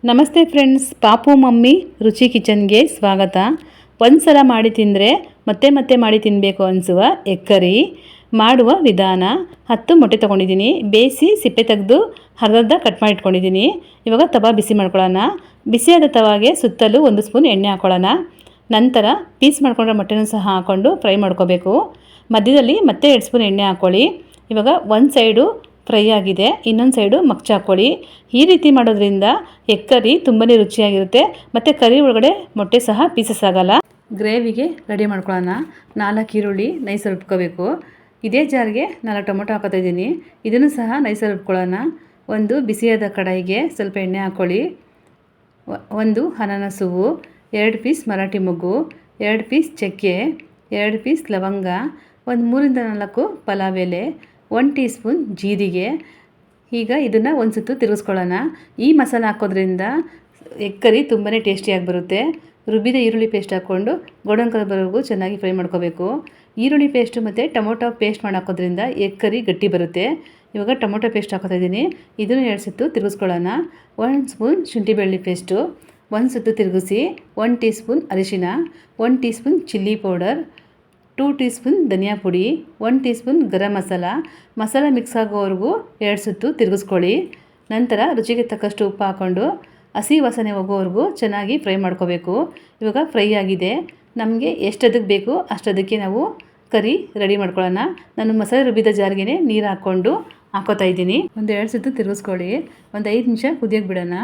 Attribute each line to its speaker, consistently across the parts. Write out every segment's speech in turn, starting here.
Speaker 1: ನಮಸ್ತೆ ಫ್ರೆಂಡ್ಸ್, ಪಾಪು ಮಮ್ಮಿ ರುಚಿ ಕಿಚನ್ಗೆ ಸ್ವಾಗತ. ಒಂದು ಸಲ ಮಾಡಿ ತಿಂದರೆ ಮತ್ತೆ ಮತ್ತೆ ಮಾಡಿ ತಿನ್ನಬೇಕು ಅನಿಸುವ ಎಗ್ ಕರಿ ಮಾಡುವ ವಿಧಾನ. 10 ಮೊಟ್ಟೆ ತೊಗೊಂಡಿದ್ದೀನಿ. ಬೇಯಿಸಿ ಸಿಪ್ಪೆ ತೆಗೆದು ಅರ್ಧ ಕಟ್ ಮಾಡಿ ಇಟ್ಕೊಂಡಿದ್ದೀನಿ. ಇವಾಗ ತವಾ ಬಿಸಿ ಮಾಡ್ಕೊಳ್ಳೋಣ. ಬಿಸಿಯಾದ ತವಾಗೆ ಸುತ್ತಲೂ 1 ಸ್ಪೂನ್ ಎಣ್ಣೆ ಹಾಕ್ಕೊಳ್ಳೋಣ. ನಂತರ ಪೀಸ್ ಮಾಡ್ಕೊಂಡ್ರೆ ಮೊಟ್ಟೆನೂ ಸಹ ಹಾಕ್ಕೊಂಡು ಫ್ರೈ ಮಾಡ್ಕೋಬೇಕು. ಮಧ್ಯದಲ್ಲಿ ಮತ್ತೆ 2 ಸ್ಪೂನ್ ಎಣ್ಣೆ ಹಾಕ್ಕೊಳ್ಳಿ. ಇವಾಗ ಒಂದು ಸೈಡು ಫ್ರೈ ಆಗಿದೆ, ಇನ್ನೊಂದು ಸೈಡು ಮಗ್ಚ ಹಾಕ್ಕೊಳ್ಳಿ. ಈ ರೀತಿ ಮಾಡೋದ್ರಿಂದ ಎಗ್ ಕರಿ ತುಂಬಾ ರುಚಿಯಾಗಿರುತ್ತೆ ಮತ್ತು ಕರಿ ಒಳಗಡೆ ಮೊಟ್ಟೆ ಸಹ ಪೀಸಸ್ ಆಗಲ್ಲ. ಗ್ರೇವಿಗೆ ರೆಡಿ ಮಾಡ್ಕೊಳ್ಳೋಣ. 4 ಈರುಳ್ಳಿ ನೈಸಲ್ಲಿ ರುಬ್ಕೋಬೇಕು. ಇದೇ ಜಾರ್ಗೆ 4 ಟೊಮೊಟೊ ಹಾಕೋತಾ ಇದ್ದೀನಿ. ಇದನ್ನು ಸಹ ನೈಸಲ್ಲಿ ರುಬ್ಕೊಳ್ಳೋಣ. ಒಂದು ಬಿಸಿಯಾದ ಕಡಾಯಿಗೆ ಸ್ವಲ್ಪ ಎಣ್ಣೆ ಹಾಕ್ಕೊಳ್ಳಿ. 1 ಅನಾನಸ್ ಹೂವು, 2 ಪೀಸ್ ಮರಾಠಿ ಮೊಗ್ಗು, 2 ಪೀಸ್ ಚಕ್ಕೆ, 2 ಪೀಸ್ ಲವಂಗ, ಒಂದು 3ರಿಂದ 4 ಪಲಾವ್ ಎಲೆ, 1 ಟೀ ಸ್ಪೂನ್ ಜೀರಿಗೆ. ಈಗ ಇದನ್ನು ಒಂದು ಸುತ್ತು ತಿರುಗಿಸ್ಕೊಳ್ಳೋಣ. ಈ ಮಸಾಲೆ ಹಾಕೋದ್ರಿಂದ ಎಗ್ ಕರಿ ತುಂಬಾ ಟೇಸ್ಟಿಯಾಗಿ ಬರುತ್ತೆ. ರುಬ್ಬಿದ ಈರುಳ್ಳಿ ಪೇಸ್ಟ್ ಹಾಕ್ಕೊಂಡು ಗೋಲ್ಡನ್ ಕಲರ್ ಬರೋವರೆಗೂ ಚೆನ್ನಾಗಿ ಫ್ರೈ ಮಾಡ್ಕೋಬೇಕು. ಈರುಳ್ಳಿ ಪೇಸ್ಟು ಮತ್ತು ಟೊಮೊಟೊ ಪೇಸ್ಟ್ ಮಾಡಿ ಹಾಕೋದ್ರಿಂದ ಎಗ್ ಕರಿ ಗಟ್ಟಿ ಬರುತ್ತೆ. ಇವಾಗ ಟೊಮೊಟೊ ಪೇಸ್ಟ್ ಹಾಕೋತಾ ಇದ್ದೀನಿ. ಇದನ್ನು 2 ಸುತ್ತು ತಿರುಗಿಸ್ಕೊಳ್ಳೋಣ. 1 ಸ್ಪೂನ್ ಶುಂಠಿ ಬೆಳ್ಳುಳ್ಳಿ ಪೇಸ್ಟು, 1 ಸುತ್ತು ತಿರುಗಿಸಿ. 1 ಟೀ ಸ್ಪೂನ್ ಅರಿಶಿನ, 1 teaspoon chilli powder, 2 teaspoon ಧನಿಯಾ ಪುಡಿ, 1 teaspoon garam masala mix ಆಗೋವರೆಗೂ 2 ಸುತ್ತು ತಿರುಗಿಸ್ಕೊಳ್ಳಿ. ನಂತರ ರುಚಿಗೆ ತಕ್ಕಷ್ಟು ಉಪ್ಪು ಹಾಕ್ಕೊಂಡು ಹಸಿ ವಾಸನೆ ಹೋಗೋವರೆಗೂ ಚೆನ್ನಾಗಿ ಫ್ರೈ ಮಾಡ್ಕೋಬೇಕು. ಇವಾಗ ಫ್ರೈ ಆಗಿದೆ. ನಮಗೆ ಎಷ್ಟದಕ್ಕೆ ಬೇಕು ಅಷ್ಟದಕ್ಕೆ ನಾವು ಕರಿ ರೆಡಿ ಮಾಡ್ಕೊಳ್ಳೋಣ. ನಾನು ಮಸಾಲೆ ರುಬ್ಬಿದ ಜಾರ್ಗೆ ನೀರು ಹಾಕ್ಕೋತಾ ಇದ್ದೀನಿ. ಒಂದು 2 ಸುತ್ತು ತಿರುಗಿಸ್ಕೊಳ್ಳಿ. ಒಂದು 5 ನಿಮಿಷ ಕುದಿಯೋಕ್ಕೆ ಬಿಡೋಣ.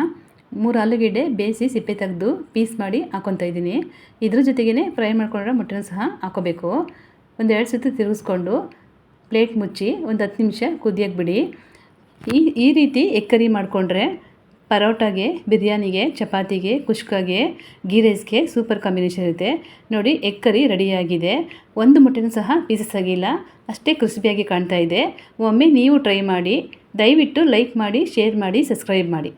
Speaker 1: 3 ಆಲೂಗೆಡ್ಡೆ ಬೇಯಿಸಿ ಸಿಪ್ಪೆ ತೆಗೆದು ಪೀಸ್ ಮಾಡಿ ಹಾಕ್ಕೊತಾ ಇದ್ದೀನಿ. ಇದ್ರ ಜೊತೆಗೇ ಫ್ರೈ ಮಾಡ್ಕೊಂಡ್ರೆ ಮೊಟ್ಟೆನೂ ಸಹ ಹಾಕ್ಕೋಬೇಕು. ಒಂದು 2 ಸುತ್ತು ತಿರುಗಿಸ್ಕೊಂಡು ಪ್ಲೇಟ್ ಮುಚ್ಚಿ ಒಂದು 10 ನಿಮಿಷ ಕುದಿಯೋಕ್ಕೆ ಬಿಡಿ. ಈ ರೀತಿ ಎಗ್ ಕರಿ ಮಾಡಿಕೊಂಡ್ರೆ ಪರೋಟಾಗೆ, ಬಿರಿಯಾನಿಗೆ, ಚಪಾತಿಗೆ, ಕುಷ್ಕಾಗೆ, ಗೀ ರೈಸ್ಗೆ ಸೂಪರ್ ಕಾಂಬಿನೇಷನ್ ಇರುತ್ತೆ. ನೋಡಿ, ಎಗ್ ಕರಿ ರೆಡಿಯಾಗಿದೆ. ಒಂದು ಮೊಟ್ಟೆನೂ ಸಹ ಪೀಸಸ್ ಆಗಿಲ್ಲ, ಅಷ್ಟೇ ಕ್ರಿಸ್ಪಿಯಾಗಿ ಕಾಣ್ತಾ ಇದೆ. ಒಮ್ಮೆ ನೀವು ಟ್ರೈ ಮಾಡಿ. ದಯವಿಟ್ಟು ಲೈಕ್ ಮಾಡಿ, ಶೇರ್ ಮಾಡಿ, ಸಬ್ಸ್ಕ್ರೈಬ್ ಮಾಡಿ.